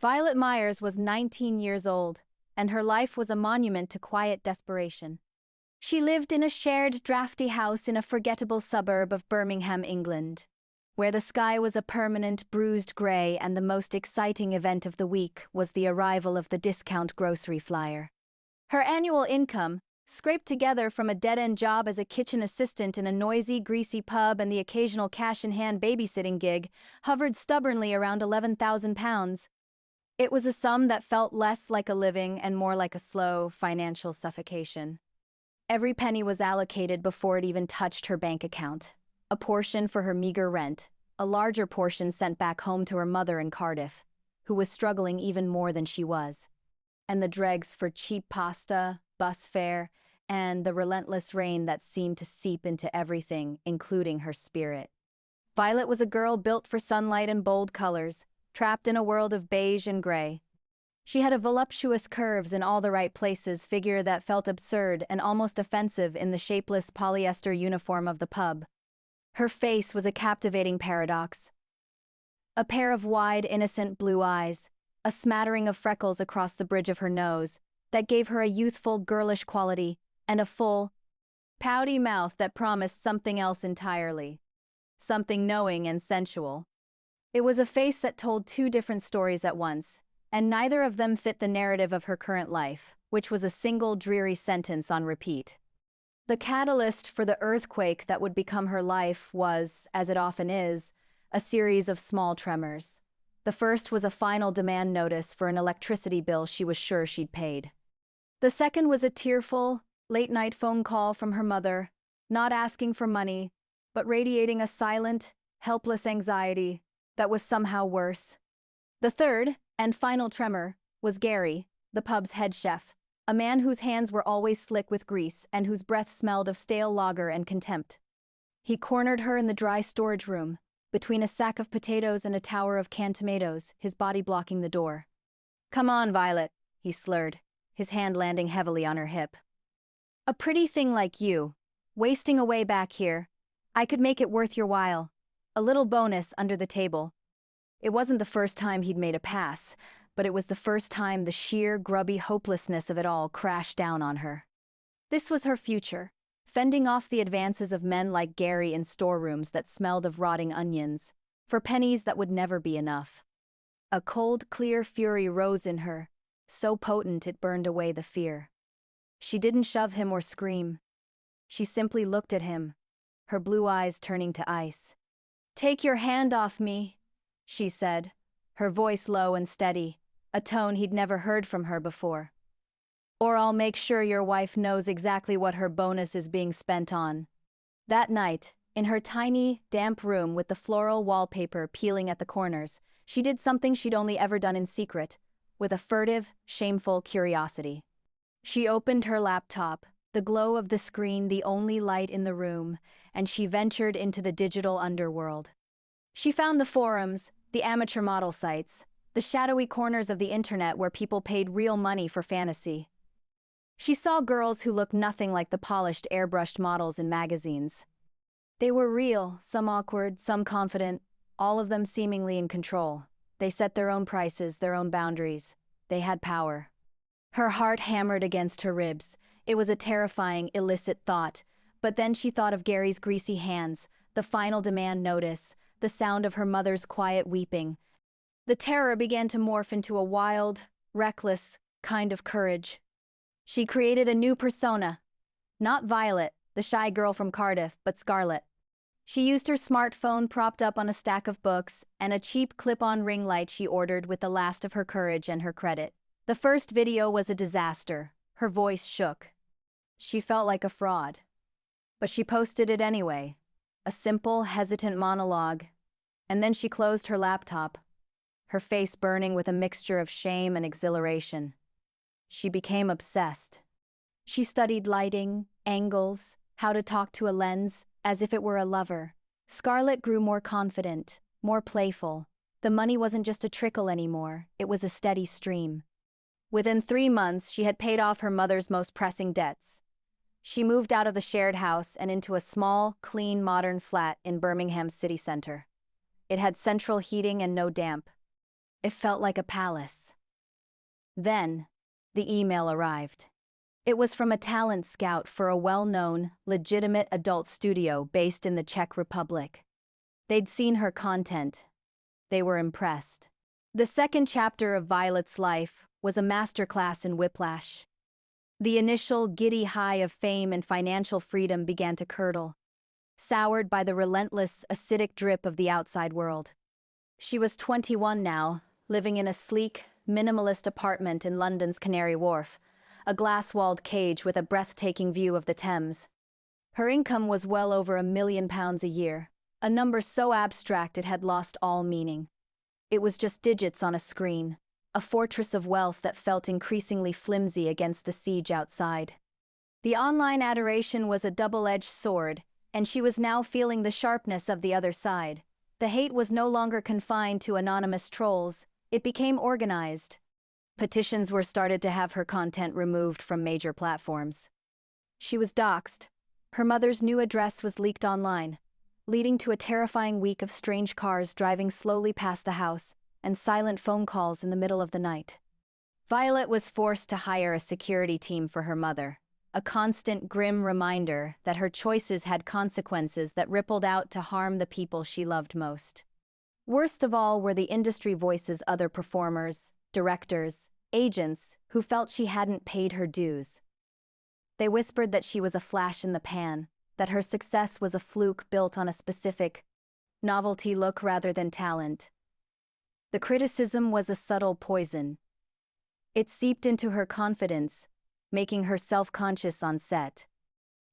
Violet Myers was 19 years old, and her life was a monument to quiet desperation. She lived in a shared, drafty house in a forgettable suburb of Birmingham, England, where the sky was a permanent, bruised gray and the most exciting event of the week was the arrival of the discount grocery flyer. Her annual income, scraped together from a dead-end job as a kitchen assistant in a noisy, greasy pub and the occasional cash-in-hand babysitting gig, hovered stubbornly around £11,000. It was a sum that felt less like a living and more like a slow, financial suffocation. Every penny was allocated before it even touched her bank account. A portion for her meager rent, a larger portion sent back home to her mother in Cardiff, who was struggling even more than she was. And the dregs for cheap pasta, bus fare, and the relentless rain that seemed to seep into everything, including her spirit. Violet was a girl built for sunlight and bold colors, trapped in a world of beige and gray. She had a voluptuous curves in all the right places figure that felt absurd and almost offensive in the shapeless polyester uniform of the pub. Her face was a captivating paradox. A pair of wide, innocent blue eyes, a smattering of freckles across the bridge of her nose, that gave her a youthful, girlish quality, and a full, pouty mouth that promised something else entirely. Something knowing and sensual. It was a face that told two different stories at once, and neither of them fit the narrative of her current life, which was a single dreary sentence on repeat. The catalyst for the earthquake that would become her life was, as it often is, a series of small tremors. The first was a final demand notice for an electricity bill she was sure she'd paid. The second was a tearful, late-night phone call from her mother, not asking for money, but radiating a silent, helpless anxiety that was somehow worse. The third, and final tremor, was Gary, the pub's head chef, a man whose hands were always slick with grease and whose breath smelled of stale lager and contempt. He cornered her in the dry storage room, between a sack of potatoes and a tower of canned tomatoes, his body blocking the door. "Come on, Violet," he slurred, his hand landing heavily on her hip. "A pretty thing like you, wasting away back here, I could make it worth your while. A little bonus under the table." It wasn't the first time he'd made a pass, but it was the first time the sheer, grubby hopelessness of it all crashed down on her. This was her future, fending off the advances of men like Gary in storerooms that smelled of rotting onions, for pennies that would never be enough. A cold, clear fury rose in her, so potent it burned away the fear. She didn't shove him or scream. She simply looked at him, her blue eyes turning to ice. "Take your hand off me," she said, her voice low and steady, a tone he'd never heard from her before. "Or I'll make sure your wife knows exactly what her bonus is being spent on." That night, in her tiny, damp room with the floral wallpaper peeling at the corners, she did something she'd only ever done in secret, with a furtive, shameful curiosity. She opened her laptop, the glow of the screen the only light in the room, and she ventured into the digital underworld. She found the forums, the amateur model sites, the shadowy corners of the internet where people paid real money for fantasy. She saw girls who looked nothing like the polished, airbrushed models in magazines. They were real, some awkward, some confident, all of them seemingly in control. They set their own prices, their own boundaries. They had power. Her heart hammered against her ribs. It was a terrifying, illicit thought. But then she thought of Gary's greasy hands, the final demand notice, the sound of her mother's quiet weeping. The terror began to morph into a wild, reckless kind of courage. She created a new persona. Not Violet, the shy girl from Cardiff, but Scarlett. She used her smartphone propped up on a stack of books and a cheap clip-on ring light she ordered with the last of her courage and her credit. The first video was a disaster. Her voice shook. She felt like a fraud. But she posted it anyway. A simple, hesitant monologue. And then she closed her laptop, her face burning with a mixture of shame and exhilaration. She became obsessed. She studied lighting, angles, how to talk to a lens, as if it were a lover. Scarlett grew more confident, more playful. The money wasn't just a trickle anymore, it was a steady stream. Within 3 months, she had paid off her mother's most pressing debts. She moved out of the shared house and into a small, clean, modern flat in Birmingham's city center. It had central heating and no damp. It felt like a palace. Then, the email arrived. It was from a talent scout for a well-known, legitimate adult studio based in the Czech Republic. They'd seen her content. They were impressed. The second chapter of Violet's life was a masterclass in whiplash. The initial giddy high of fame and financial freedom began to curdle, soured by the relentless, acidic drip of the outside world. She was 21 now, living in a sleek, minimalist apartment in London's Canary Wharf, a glass-walled cage with a breathtaking view of the Thames. Her income was well over £1 million a year, a number so abstract it had lost all meaning. It was just digits on a screen, a fortress of wealth that felt increasingly flimsy against the siege outside. The online adoration was a double-edged sword, and she was now feeling the sharpness of the other side. The hate was no longer confined to anonymous trolls, it became organized. Petitions were started to have her content removed from major platforms. She was doxxed. Her mother's new address was leaked online, leading to a terrifying week of strange cars driving slowly past the house and silent phone calls in the middle of the night. Violet was forced to hire a security team for her mother, a constant grim reminder that her choices had consequences that rippled out to harm the people she loved most. Worst of all were the industry voices, other performers, directors, agents who felt she hadn't paid her dues. They whispered that she was a flash in the pan, that her success was a fluke built on a specific, novelty look rather than talent. The criticism was a subtle poison. It seeped into her confidence, making her self-conscious on set.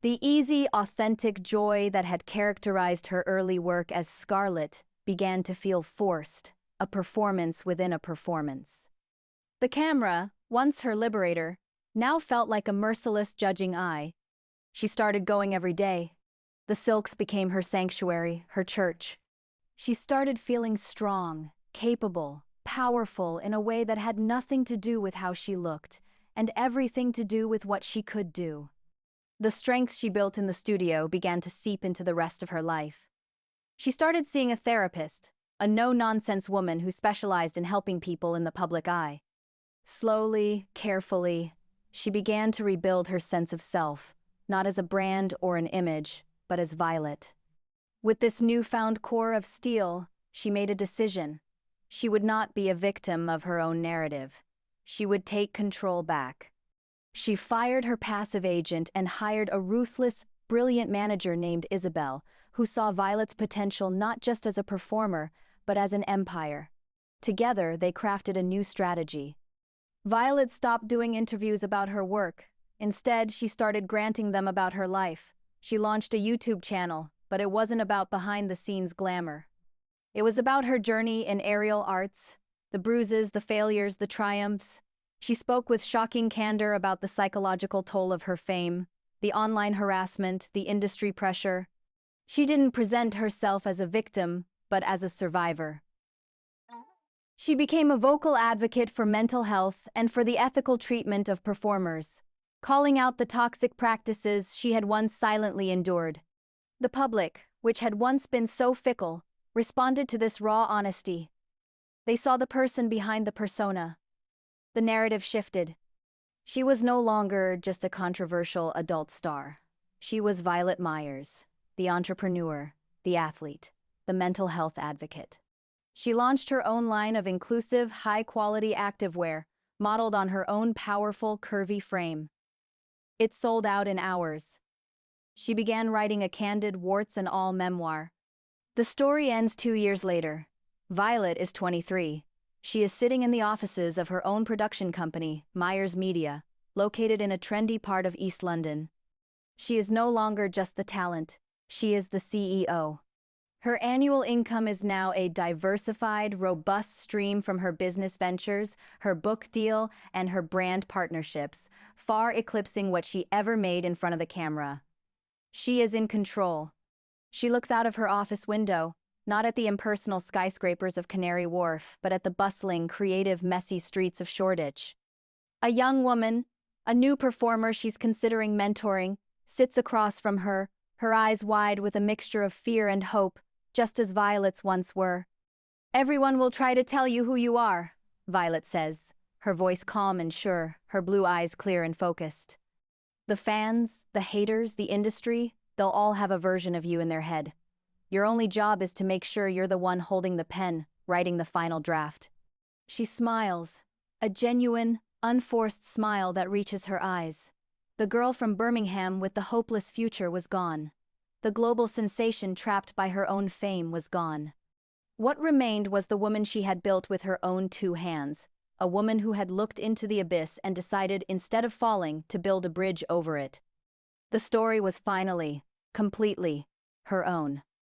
The easy, authentic joy that had characterized her early work as Scarlett began to feel forced, a performance within a performance. The camera, once her liberator, now felt like a merciless judging eye. She started going every day. The silks became her sanctuary, her church. She started feeling strong, capable, powerful in a way that had nothing to do with how she looked, and everything to do with what she could do. The strength she built in the studio began to seep into the rest of her life. She started seeing a therapist, a no-nonsense woman who specialized in helping people in the public eye. Slowly, carefully, she began to rebuild her sense of self, not as a brand or an image, but as Violet. With this newfound core of steel, she made a decision. She would not be a victim of her own narrative. She would take control back. She fired her passive agent and hired a ruthless, brilliant manager named Isabel, who saw Violet's potential not just as a performer, but as an empire. Together, they crafted a new strategy. Violet stopped doing interviews about her work. Instead, she started granting them about her life. She launched a YouTube channel, but it wasn't about behind-the-scenes glamour. It was about her journey in aerial arts, the bruises, the failures, the triumphs. She spoke with shocking candor about the psychological toll of her fame, the online harassment, the industry pressure. She didn't present herself as a victim, but as a survivor. She became a vocal advocate for mental health and for the ethical treatment of performers, calling out the toxic practices she had once silently endured. The public, which had once been so fickle, responded to this raw honesty. They saw the person behind the persona. The narrative shifted. She was no longer just a controversial adult star. She was Violet Myers, the entrepreneur, the athlete, the mental health advocate. She launched her own line of inclusive, high-quality activewear, modeled on her own powerful, curvy frame. It sold out in hours. She began writing a candid, warts-and-all memoir. The story ends 2 years later. Violet is 23. She is sitting in the offices of her own production company, Myers Media, located in a trendy part of East London. She is no longer just the talent. She is the CEO. Her annual income is now a diversified, robust stream from her business ventures, her book deal, and her brand partnerships, far eclipsing what she ever made in front of the camera. She is in control. She looks out of her office window, not at the impersonal skyscrapers of Canary Wharf, but at the bustling, creative, messy streets of Shoreditch. A young woman, a new performer she's considering mentoring, sits across from her, her eyes wide with a mixture of fear and hope, just as Violet's once were. Everyone will try to tell you who you are, Violet says, her voice calm and sure, her blue eyes clear and focused. The fans, the haters, the industry, they'll all have a version of you in their head. Your only job is to make sure you're the one holding the pen, writing the final draft. She smiles, a genuine, unforced smile that reaches her eyes. The girl from Birmingham with the hopeless future was gone. The global sensation trapped by her own fame was gone. What remained was the woman she had built with her own two hands, a woman who had looked into the abyss and decided, instead of falling, to build a bridge over it. The story was finally, completely, her own.